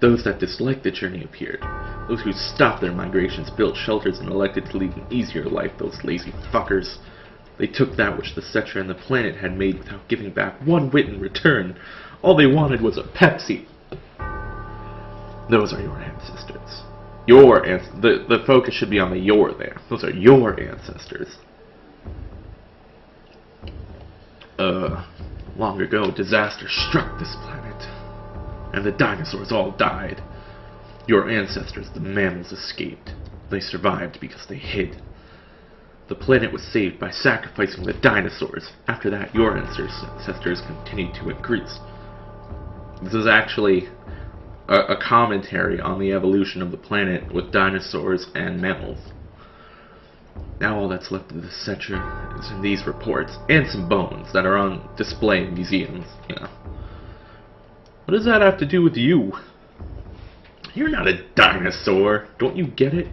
Those that disliked the journey appeared. Those who stopped their migrations built shelters and elected to lead an easier life, those lazy fuckers. They took that which the Cetra and the planet had made without giving back one whit in return. All they wanted was a Pepsi. Those are your ancestors. The focus should be on the "your" there. Those are your ancestors. Long ago, disaster struck this planet, and the dinosaurs all died. Your ancestors, the mammals, escaped. They survived because they hid. The planet was saved by sacrificing the dinosaurs. After that, your ancestors continued to increase. This is actually a commentary on the evolution of the planet with dinosaurs and mammals. Now all that's left of the Cetra is in these reports, and some bones that are on display in museums, you know. What does that have to do with you? You're not a dinosaur, don't you get it?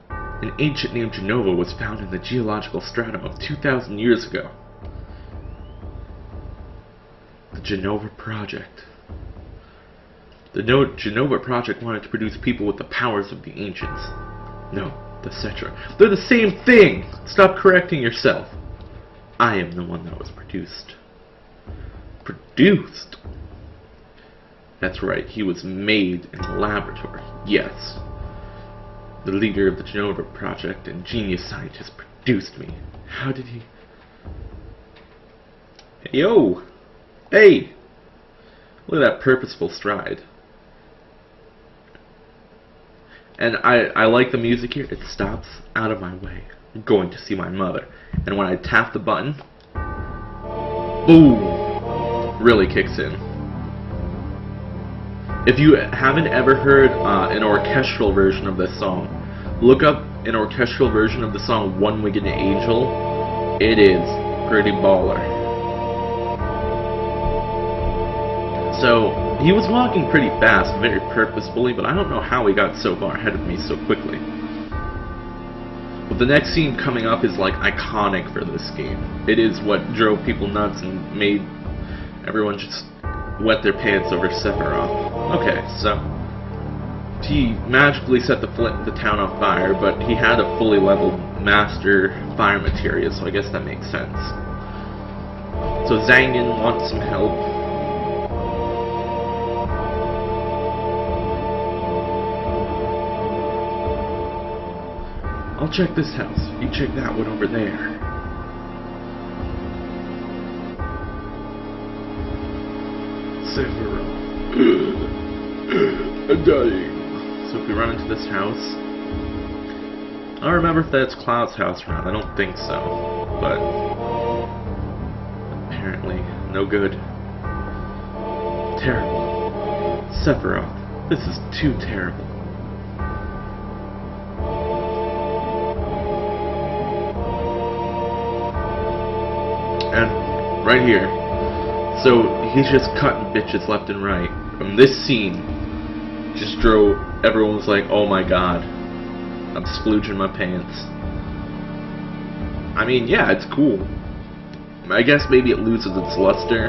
An ancient named Genova was found in the geological stratum of 2,000 years ago. The Genova Project. The Genova Project wanted to produce people with the powers of the ancients. No, the Cetra. They're the same thing! Stop correcting yourself. I am the one that was produced. Produced? That's right, he was made in a laboratory. Yes. The leader of the Genova Project and genius scientist produced me. How did he... Hey, yo! Hey! Look at that purposeful stride. And I like the music here. It stops out of my way. I'm going to see my mother. And when I tap the button, boom! Really kicks in. If you haven't ever heard an orchestral version of this song, look up an orchestral version of the song One Winged Angel. It is pretty baller. So, he was walking pretty fast, very purposefully, but I don't know how he got so far ahead of me so quickly. But the next scene coming up is like iconic for this game. It is what drove people nuts and made everyone just wet their pants over Sephiroth. Okay, so he magically set the town on fire, but he had a fully leveled master fire materia, so I guess that makes sense. So Zangian wants some help. I'll check this house. You check that one over there. Sephiroth. I'm dying. So if we run into this house, I don't remember if that's Cloud's house or not. I don't think so. But apparently, no good. Terrible. Sephiroth. This is too terrible. And right here, so he's just cutting bitches left and right. From this scene, just drove, everyone was like, oh my god, I'm splooging my pants. I mean, yeah, it's cool. I guess maybe it loses its luster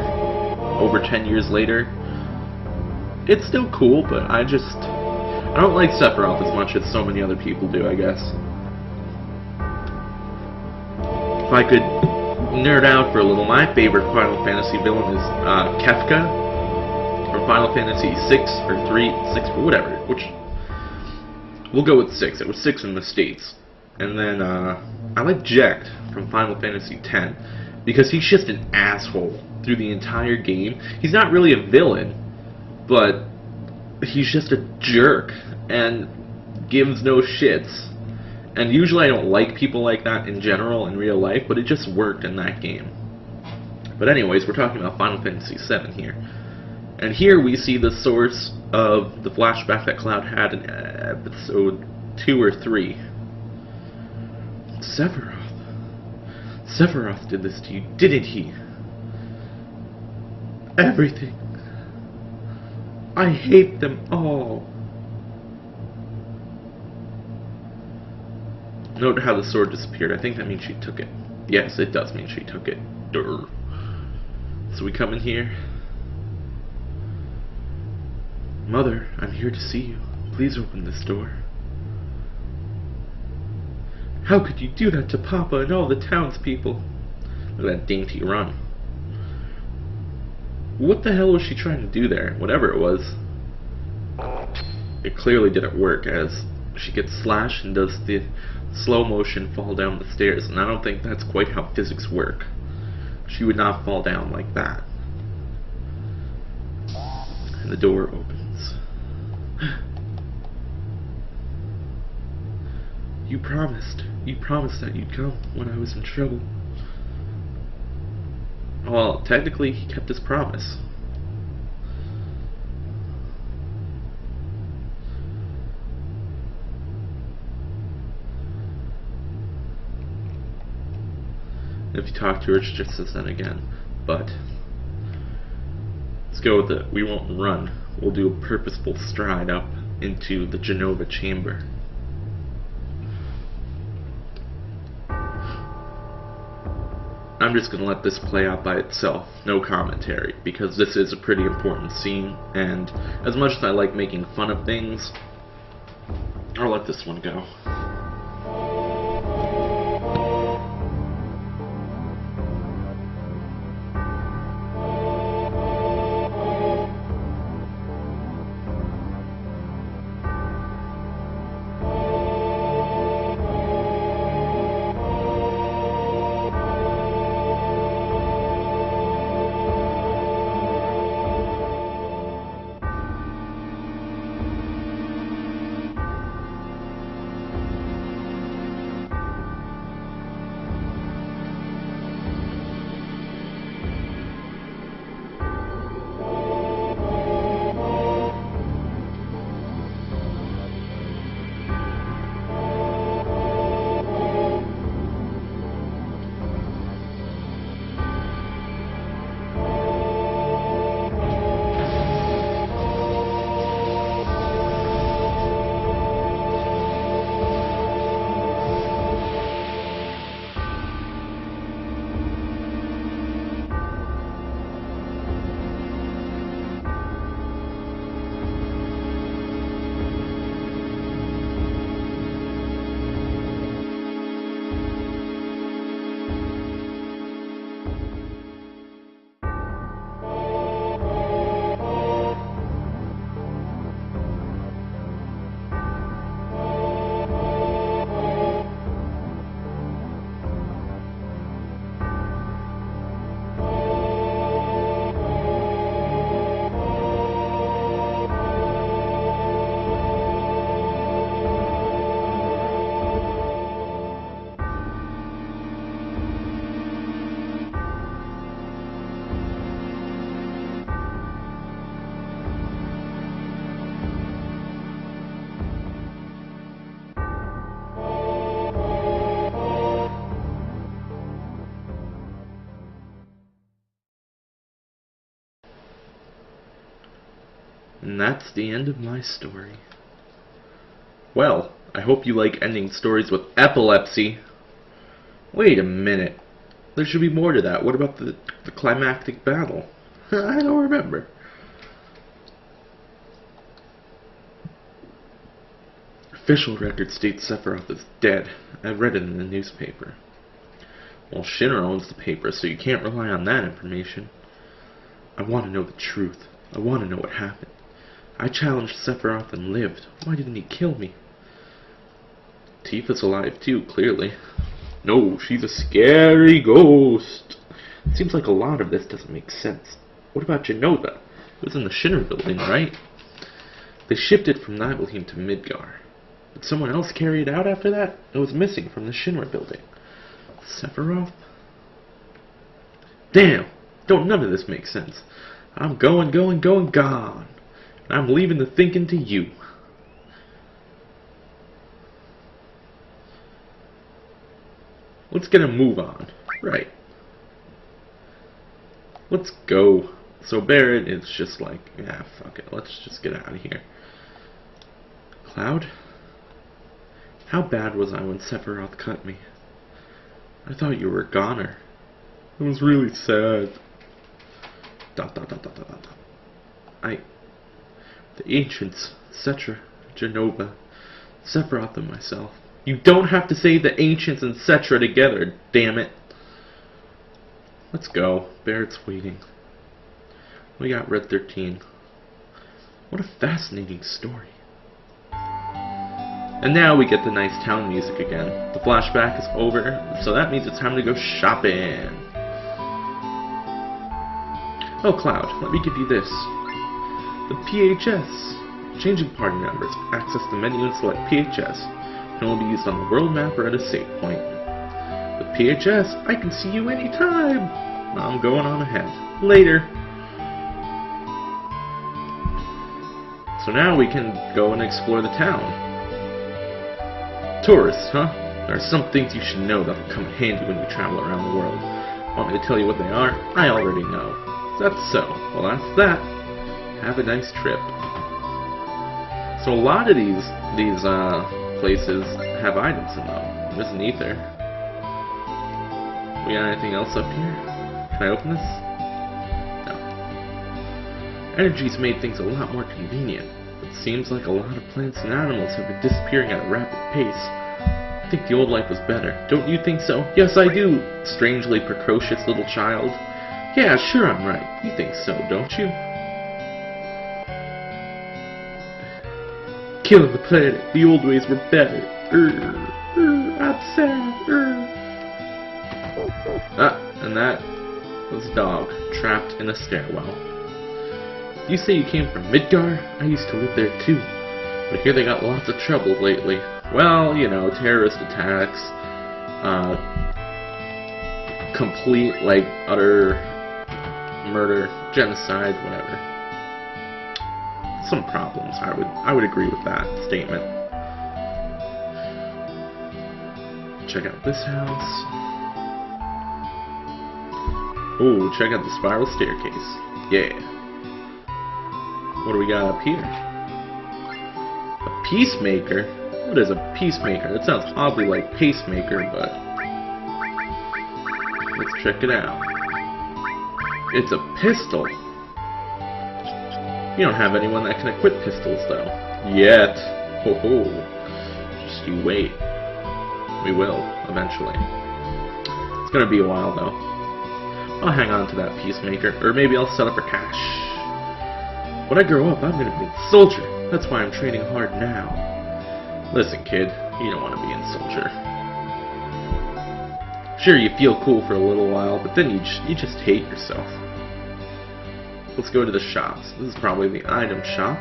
over 10 years later. It's still cool, but I don't like Sephiroth as much as so many other people do, I guess. If I could nerd out for a little, my favorite Final Fantasy villain is Kefka from Final Fantasy 6 or 3, 6, whatever. Which we'll go with 6. It was 6 in the States. And then I like Jecht from Final Fantasy 10 because he's just an asshole through the entire game. He's not really a villain, but he's just a jerk and gives no shits. And usually I don't like people like that in general in real life, but it just worked in that game. But anyways, we're talking about Final Fantasy 7 here. And here we see the source of the flashback that Cloud had in episode 2 or 3. Sephiroth. Sephiroth did this to you, didn't he? Everything. I hate them all. Note how the sword disappeared. I think that means she took it. Yes, it does mean she took it. Durr. So we come in here. Mother, I'm here to see you. Please open this door. How could you do that to Papa and all the townspeople? Look at that dainty run. What the hell was she trying to do there? Whatever it was. It clearly didn't work, as she gets slashed and does the slow motion fall down the stairs, and I don't think that's quite how physics work. She would not fall down like that. And the door opens. You promised that you'd come when I was in trouble. Well, technically he kept his promise. If you talk to her, she just says that again. But let's go with it. We won't run. We'll do a purposeful stride up into the Genova chamber. I'm just going to let this play out by itself, no commentary, because this is a pretty important scene, and as much as I like making fun of things, I'll let this one go. And that's the end of my story. Well, I hope you like ending stories with epilepsy. Wait a minute. There should be more to that. What about the climactic battle? I don't remember. Official record states Sephiroth is dead. I read it in the newspaper. Well, Shinra owns the paper, so you can't rely on that information. I want to know the truth. I want to know what happened. I challenged Sephiroth and lived. Why didn't he kill me? Tifa's alive too, clearly. No, she's a scary ghost. Seems like a lot of this doesn't make sense. What about Genova? It was in the Shinra building, right? They shipped it from Nibelheim to Midgar. Did someone else carry it out after that? It was missing from the Shinra building. Sephiroth? Damn! Don't none of this make sense. I'm gone. And I'm leaving the thinking to you. Let's get a move on. Right. Let's go. So Barrett is just like, yeah, fuck it. Let's just get out of here. Cloud? How bad was I when Sephiroth cut me? I thought you were a goner. It was really sad. The ancients, etc., Genova, Sephiroth, and myself. You don't have to say the ancients and etc. together, damn it. Let's go. Barrett's waiting. We got Red 13. What a fascinating story. And now we get the nice town music again. The flashback is over, so that means it's time to go shopping. Oh, Cloud, let me give you this. The PHS. Changing party members. Access the menu and select PHS. It can only be used on the world map or at a save point. With PHS, I can see you anytime. I'm going on ahead. Later. So now we can go and explore the town. Tourists, huh? There are some things you should know that will come in handy when you travel around the world. Want me to tell you what they are? I already know. That's so. Well, that's that. Have a nice trip. So a lot of these places have items in them. There's an ether. We got anything else up here? Can I open this? No. Energy's made things a lot more convenient. It seems like a lot of plants and animals have been disappearing at a rapid pace. I think the old life was better. Don't you think so? Yes, I do, strangely precocious little child. Yeah, sure I'm right. You think so, don't you? Killing the planet. The old ways were better. I'm sad. And that was a dog trapped in a stairwell. You say you came from Midgar? I used to live there too. But here they got lots of trouble lately. Well, you know, terrorist attacks, complete, like, utter murder, genocide, whatever. Some problems, I would agree with that statement. Check out this house. Ooh, check out the spiral staircase. Yeah. What do we got up here? A peacemaker? What is a peacemaker? That sounds oddly like pacemaker, but let's check it out. It's a pistol. You don't have anyone that can equip pistols, though. Yet. Ho ho. Just you wait. We will, eventually. It's gonna be a while, though. I'll hang on to that peacemaker, or maybe I'll set up for cash. When I grow up, I'm gonna be a soldier. That's why I'm training hard now. Listen, kid, you don't want to be a soldier. Sure, you feel cool for a little while, but then you just hate yourself. Let's go to the shops. This is probably the item shop.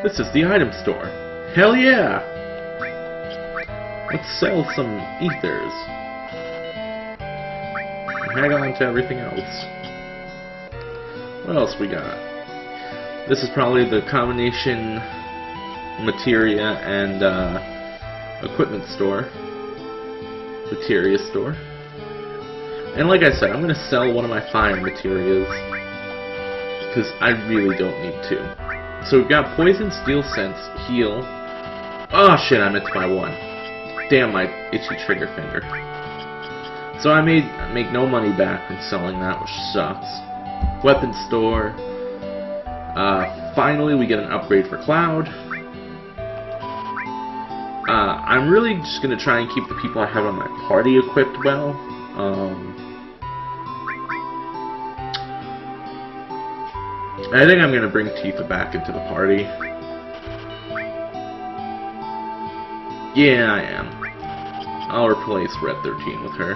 This is the item store. Hell yeah! Let's sell some ethers. And hang on to everything else. What else we got? This is probably the combination materia and equipment store. Materia store. And like I said, I'm going to sell one of my fire materials because I really don't need to. So we've got poison, steel sense, heal. Oh shit, I meant to buy one. Damn my itchy trigger finger. So I make no money back from selling that, which sucks. Weapon store. Finally, we get an upgrade for Cloud. I'm really just going to try and keep the people I have on my party equipped well. I think I'm going to bring Tifa back into the party. Yeah, I am. I'll replace Red 13 with her.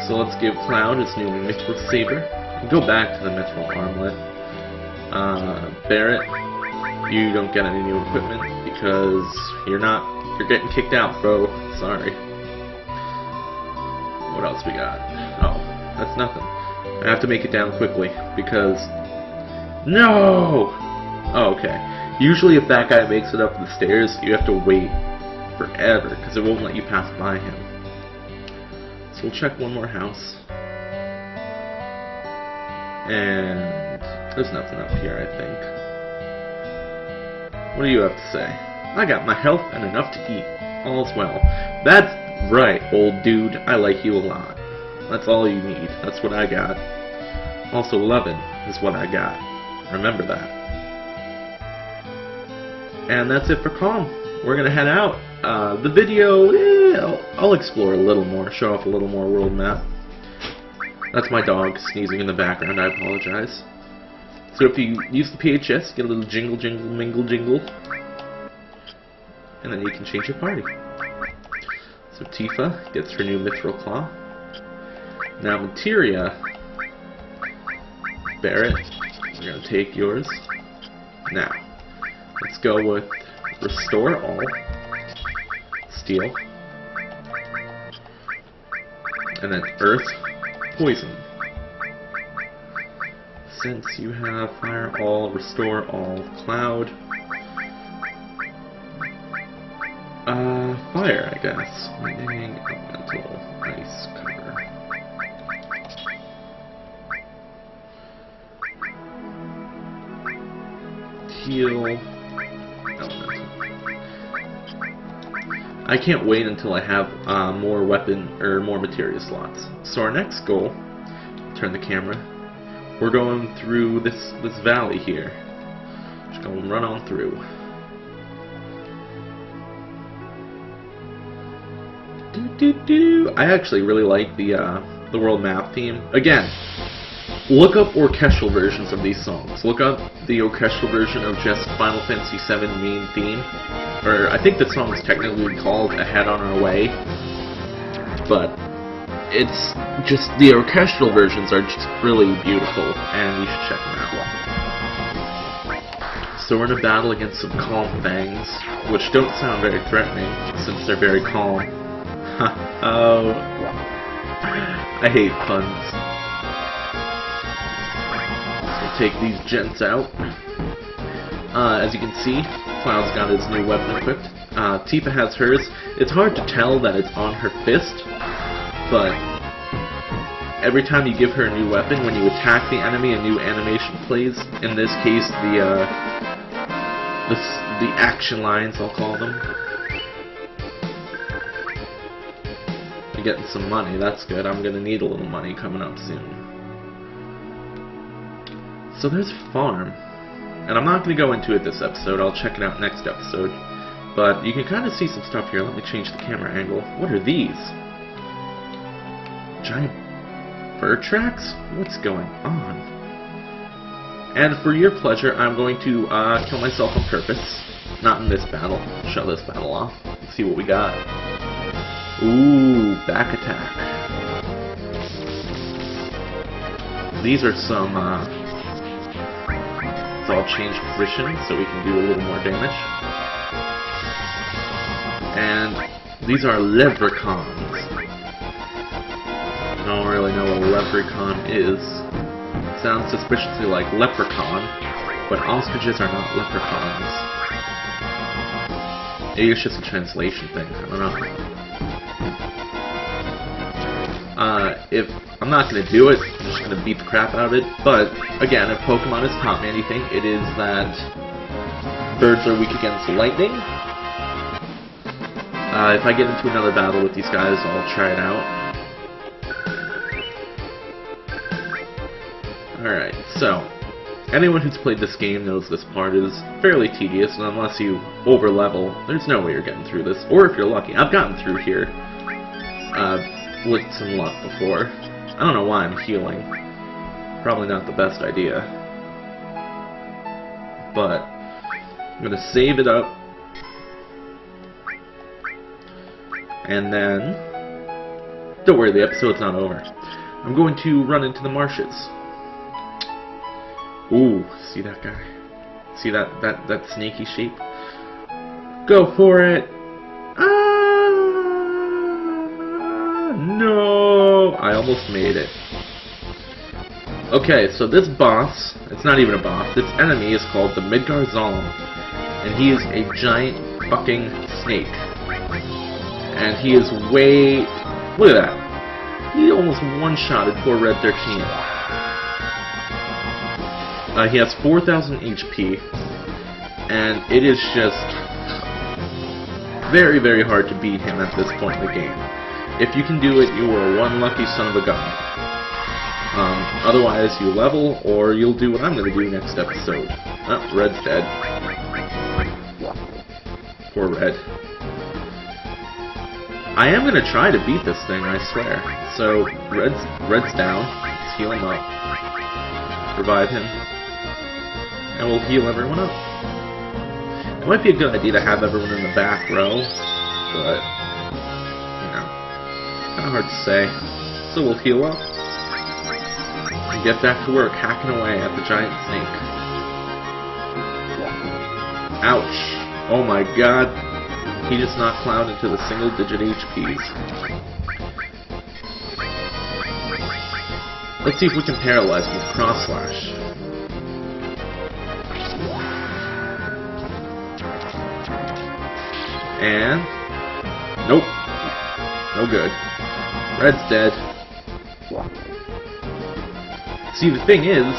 So let's give Cloud his new Mythril Saber. And go back to the Mythril Armlet. Barrett, you don't get any new equipment because you're getting kicked out, bro. Sorry. What else we got? Oh, that's nothing. I have to make it down quickly because... No! Oh, okay. Usually if that guy makes it up the stairs, you have to wait forever because it won't let you pass by him. So we'll check one more house. And there's nothing up here, I think. What do you have to say? I got my health and enough to eat. All's well. That's right, old dude. I like you a lot. That's all you need. That's what I got. Also 11 is what I got. Remember that. And that's it for Calm. We're gonna head out. The video, I'll explore a little more, show off a little more world map. That's my dog sneezing in the background, I apologize. So if you use the PHS, get a little jingle, jingle, mingle, jingle. And then you can change your party. So Tifa gets her new Mithril Claw. Now Materia, Barret, we're going to take yours. Now, let's go with Restore All, Steel, and then Earth, Poison. Since you have Fire All, Restore All, Cloud, Fire, I guess. Lightning, Elemental, Ice, Cover. Heal, Elemental. I can't wait until I have more weapon or more materia slots. So our next goal, turn the camera. We're going through this valley here. Just gonna run on through. I actually really like the world map theme. Again, look up orchestral versions of these songs. Look up the orchestral version of just Final Fantasy VII main theme. Or I think the song is technically called Ahead on Our Way. But it's just, the orchestral versions are just really beautiful, and you should check them out. So we're in a battle against some calm fangs, which don't sound very threatening, since they're very calm. Oh, I hate puns. So take these gents out. As you can see, Cloud's got his new weapon equipped. Tifa has hers. It's hard to tell that it's on her fist, but every time you give her a new weapon, when you attack the enemy, a new animation plays. In this case, the action lines, I'll call them. You're getting some money, that's good. I'm gonna need a little money coming up soon. So there's a farm. And I'm not gonna go into it this episode, I'll check it out next episode. But you can kind of see some stuff here. Let me change the camera angle. What are these? Giant bird tracks? What's going on? And for your pleasure, I'm going to kill myself on purpose. Not in this battle. Shut this battle off. Let's see what we got. Ooh, back attack. These are some, so I'll change position so we can do a little more damage. And these are leprechauns. I don't really know what a leprechaun is. It sounds suspiciously like leprechaun, but ostriches are not leprechauns. Maybe it's just a translation thing, I don't know. If I'm not going to do it, I'm just going to beat the crap out of it. But, again, if Pokemon has taught me anything, it is that birds are weak against lightning. If I get into another battle with these guys, I'll try it out. Alright, so, anyone who's played this game knows this part is fairly tedious, and unless you over-level, there's no way you're getting through this. Or if you're lucky. I've gotten through here with some luck before. I don't know why I'm healing. Probably not the best idea. But I'm going to save it up. And then, don't worry, the episode's not over. I'm going to run into the marshes. Ooh, see that guy? See that snaky shape? Go for it! No! I almost made it. Okay, so this boss, it's not even a boss, this enemy is called the Midgar Zolom. And he is a giant fucking snake. And he is way... Look at that. He almost one-shotted poor Red 13. He has 4,000 HP. And it is just very, very hard to beat him at this point in the game. If you can do it, you are one lucky son of a gun. Otherwise, you level, or you'll do what I'm going to do next episode. Oh, Red's dead. Poor Red. I am going to try to beat this thing, I swear. So, Red's down. Let's heal him up. Revive him. And we'll heal everyone up. It might be a good idea to have everyone in the back row, but, you know, kind of hard to say. So we'll heal up. And get back to work hacking away at the giant snake. Ouch. Oh my god. He just knocked Cloud into the single-digit HPs. Let's see if we can paralyze him with Cross Slash. And... nope. No good. Red's dead. See, the thing is,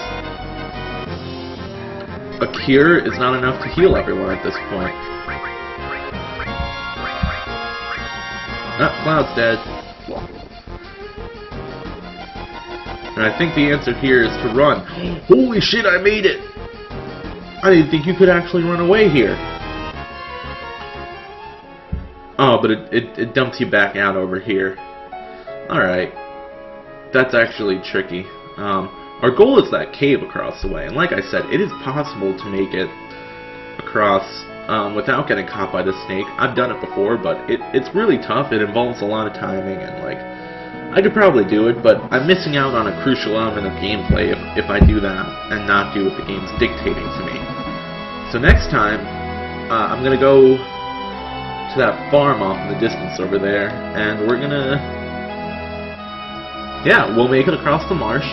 a cure is not enough to heal everyone at this point. Ah, Cloud's dead. And I think the answer here is to run. Holy shit, I made it! I didn't think you could actually run away here. Oh, but it dumped you back out over here. Alright. That's actually tricky. Our goal is that cave across the way, and like I said, it is possible to make it across without getting caught by the snake. I've done it before, but it's really tough. It involves a lot of timing, and like, I could probably do it, but I'm missing out on a crucial element of gameplay if I do that and not do what the game's dictating to me. So next time, I'm gonna go to that farm off in the distance over there, and we're gonna, yeah, we'll make it across the marsh.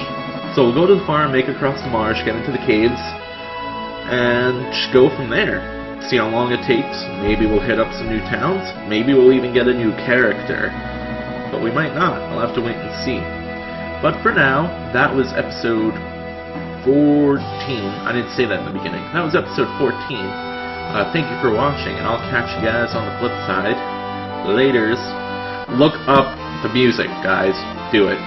So we'll go to the farm, make it across the marsh, get into the caves, and just go from there. See how long it takes. Maybe we'll hit up some new towns. Maybe we'll even get a new character. But we might not. I'll have to wait and see. But for now, that was episode 14. I didn't say that in the beginning. That was episode 14. Thank you for watching, and I'll catch you guys on the flip side. Laters. Look up the music, guys. Do it.